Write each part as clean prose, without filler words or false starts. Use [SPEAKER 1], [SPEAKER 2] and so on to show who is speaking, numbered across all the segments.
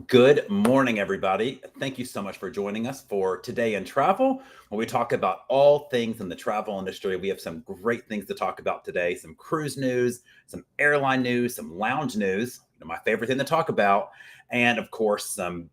[SPEAKER 1] Good morning, everybody. Thank you so much for joining us for Today in Travel, where we talk about all things in the travel industry. We have some great things to talk about today, some cruise news, some airline news, some lounge news, my favorite thing to talk about, and of course, some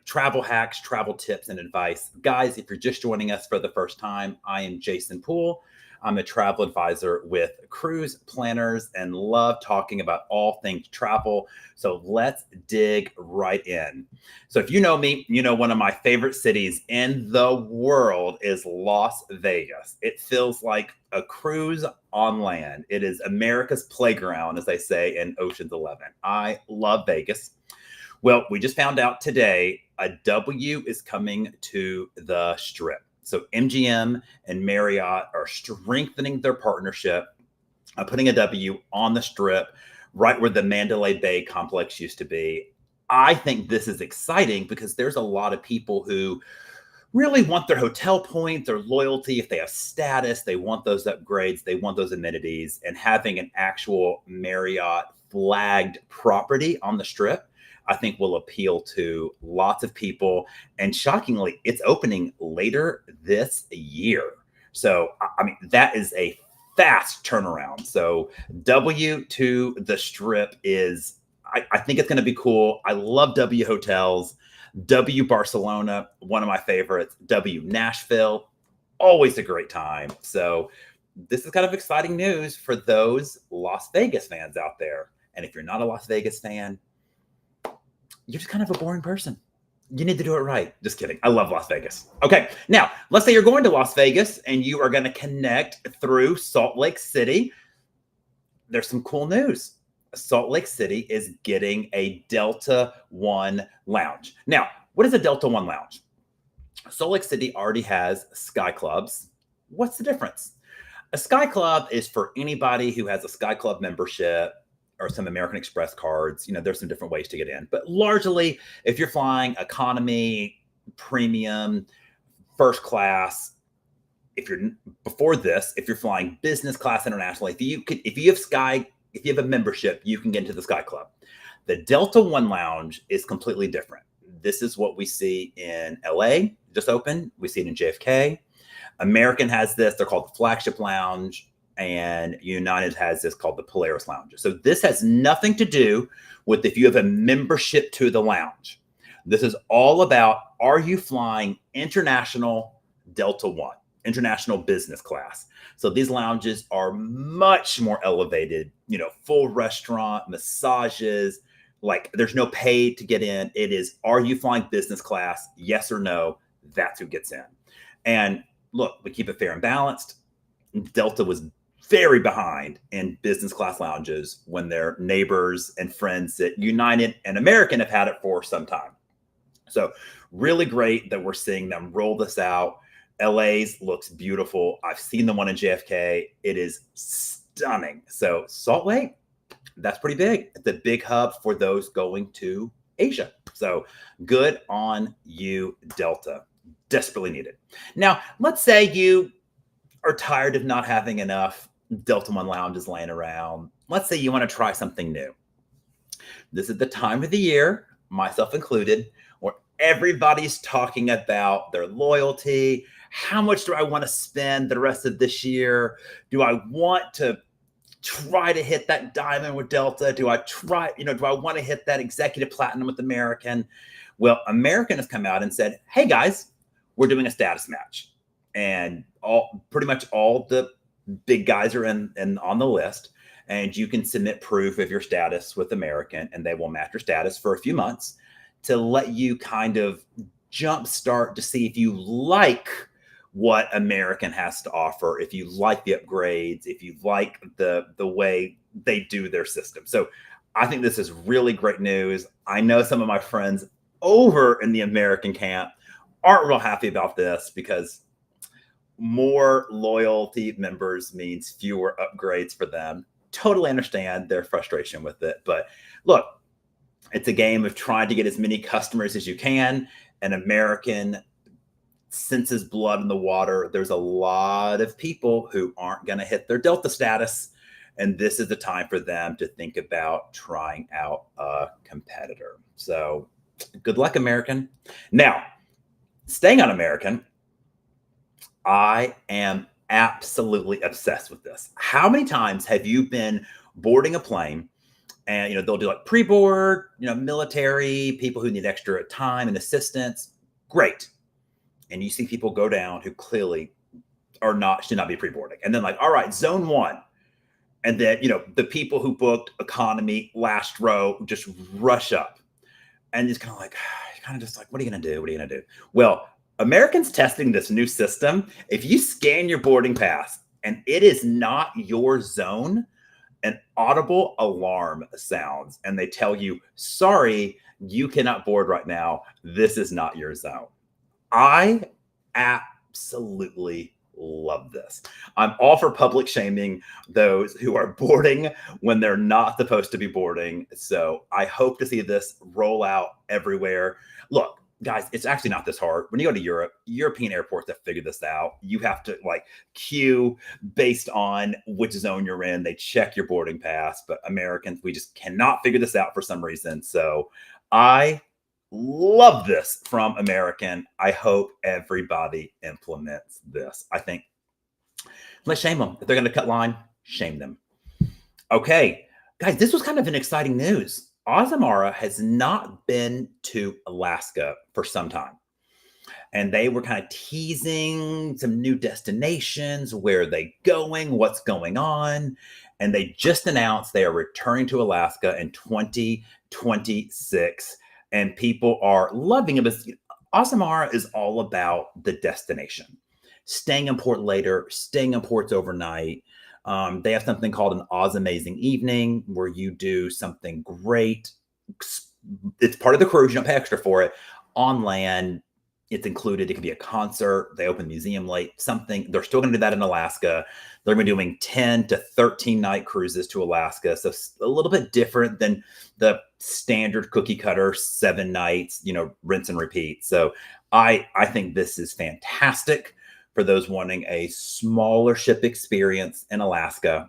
[SPEAKER 1] travel hacks, travel tips, and advice. Guys, if you're just joining us for the first time, I am Jason Poole. I'm a travel advisor with Cruise Planners and love talking about all things travel. So let's dig right in. So if you know me, you know one of my favorite cities in the world is Las Vegas. It feels like a cruise on land. It is America's playground, as they say in Ocean's 11. I love Vegas. Well, we just found out today a W is coming to the Strip. So MGM and Marriott are strengthening their partnership, putting a W on the Strip, right where the Mandalay Bay complex used to be. I think this is exciting because there's a lot of people who really want their hotel points, their loyalty. If they have status, they want those upgrades, they want those amenities, and having an actual Marriott flagged property on the Strip, I think will appeal to lots of people. And shockingly, it's opening later this year. So, I mean, that is a fast turnaround. So W to the Strip is, I think it's going to be cool. I love W hotels. W Barcelona, one of my favorites. W Nashville, always a great time. So this is kind of exciting news for those Las Vegas fans out there. And if you're not a Las Vegas fan, you're just kind of a boring person. You need to do it right. Just kidding. I love Las Vegas. Okay. Now, let's say you're going to Las Vegas and you are going to connect through Salt Lake City. There's some cool news. Salt Lake City is getting a Delta One lounge. Now, what is a Delta One lounge? Salt Lake City already has Sky Clubs. What's the difference? A Sky Club is for anybody who has a Sky Club membership or some American Express cards. There's some different ways to get in. But largely, if you're flying economy, premium, first class, if you're flying business class internationally, if you have a membership, you can get into the Sky Club. The Delta One Lounge is completely different. This is what we see in LA, just opened. We see it in JFK. American has this. They're called the Flagship Lounge. And United has this called the Polaris Lounge. So this has nothing to do with if you have a membership to the lounge. This is all about, are you flying international Delta One, international business class? So these lounges are much more elevated, full restaurant, massages, like there's no pay to get in. It is, are you flying business class? Yes or no? That's who gets in. And look, we keep it fair and balanced. Delta was very behind in business class lounges when their neighbors and friends at United and American have had it for some time. So really great that we're seeing them roll this out. LA's looks beautiful. I've seen the one in JFK. It is stunning. So Salt Lake, that's pretty big. It's a big hub for those going to Asia. So good on you, Delta. Desperately needed. Now, let's say you are tired of not having enough Delta One lounges laying around. Let's say you want to try something new. This is the time of the year, myself included, where everybody's talking about their loyalty. How much do I want to spend the rest of this year? Do I want to try to hit that diamond with Delta? Do I want to hit that executive platinum with American? Well, American has come out and said, hey guys, we're doing a status match. And pretty much all the big guys are in on the list, and you can submit proof of your status with American, and they will match your status for a few months to let you kind of jumpstart to see if you like what American has to offer, if you like the upgrades, if you like the way they do their system. So I think this is really great news. I know some of my friends over in the American camp aren't real happy about this because more loyalty members means fewer upgrades for them. Totally understand their frustration with it. But look, it's a game of trying to get as many customers as you can. An American senses blood in the water. There's a lot of people who aren't going to hit their Delta status. And this is the time for them to think about trying out a competitor. So Good luck, American. Now, staying on American, I am absolutely obsessed with this. How many times have you been boarding a plane and they'll do like pre-board, military, people who need extra time and assistance? Great. And you see people go down who clearly should not be pre-boarding. And then like, all right, zone one. And then, the people who booked economy last row just rush up. And it's kind of like, just like, what are you going to do? What are you going to do? Well, Americans testing this new system. If you scan your boarding pass and it is not your zone, an audible alarm sounds and they tell you, sorry, you cannot board right now. This is not your zone. I absolutely love this. I'm all for public shaming those who are boarding when they're not supposed to be boarding. So I hope to see this roll out everywhere. Look, guys, it's actually not this hard. When you go to Europe, European airports have figured this out. You have to queue based on which zone you're in. They check your boarding pass, but Americans, we just cannot figure this out for some reason. So I love this from American. I hope everybody implements this. I think let's shame them. If they're going to cut line, shame them. Okay, guys, this was kind of an exciting news. Ozamara has not been to Alaska for some time. And they were kind of teasing some new destinations. Where are they going? What's going on? And they just announced they are returning to Alaska in 2026. And people are loving it. Ozamara is all about the destination. Staying in port later, staying in ports overnight. They have something called an Oz Amazing Evening where you do something great. It's part of the cruise. You don't pay extra for it. On land, it's included. It could be a concert. They open the museum late, something. They're still going to do that in Alaska. They're going to be doing 10 to 13 night cruises to Alaska. So a little bit different than the standard cookie cutter 7 nights, rinse and repeat. So I think this is fantastic for those wanting a smaller ship experience in Alaska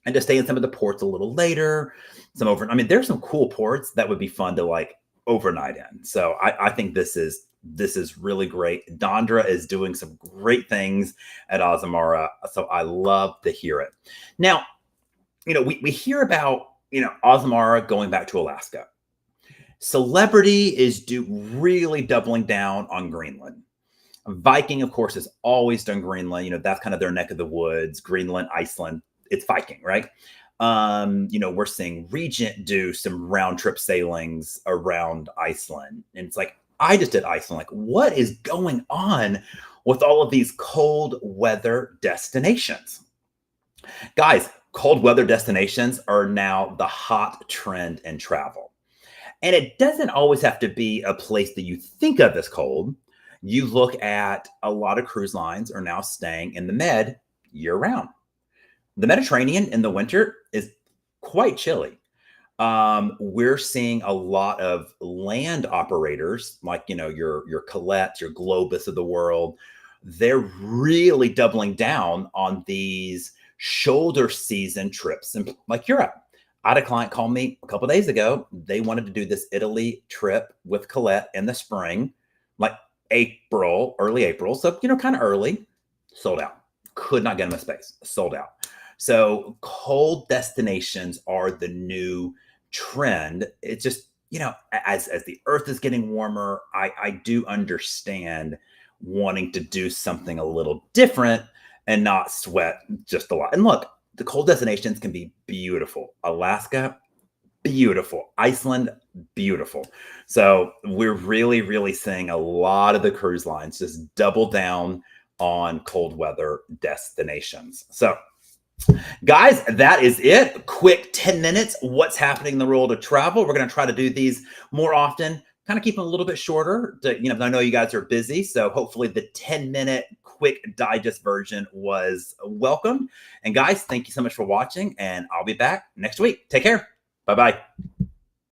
[SPEAKER 1] and to stay in some of the ports a little later, there's some cool ports that would be fun to overnight in. So I think this is really great. Dondra is doing some great things at Ozamara. So I love to hear it. Now, we hear about, Ozamara going back to Alaska. Celebrity is really doubling down on Greenland. Viking, of course, has always done Greenland. That's kind of their neck of the woods. Greenland, Iceland, it's Viking, right? We're seeing Regent do some round trip sailings around Iceland. And it's like, I just did Iceland. What is going on with all of these cold weather destinations? Guys, cold weather destinations are now the hot trend in travel. And it doesn't always have to be a place that you think of as cold. You look at a lot of cruise lines are now staying in the Med year round. The Mediterranean in the winter is quite chilly. We're seeing a lot of land operators like, your Colette, your Globus of the world. They're really doubling down on these shoulder season trips and like Europe. I had a client call me a couple of days ago. They wanted to do this Italy trip with Colette in the spring, like early April. So, kind of early, sold out. Could not get them a space, sold out. So cold destinations are the new trend. It's just, as the earth is getting warmer, I do understand wanting to do something a little different and not sweat just a lot. And look, the cold destinations can be beautiful. Alaska, beautiful. Iceland, beautiful. So we're really, really seeing a lot of the cruise lines just double down on cold weather destinations. So guys, that is it. Quick 10 minutes. What's happening in the world of travel? We're going to try to do these more often, kind of keep them a little bit shorter. I know you guys are busy. So hopefully the 10-minute quick digest version was welcome. And guys, thank you so much for watching. And I'll be back next week. Take care. Bye-bye.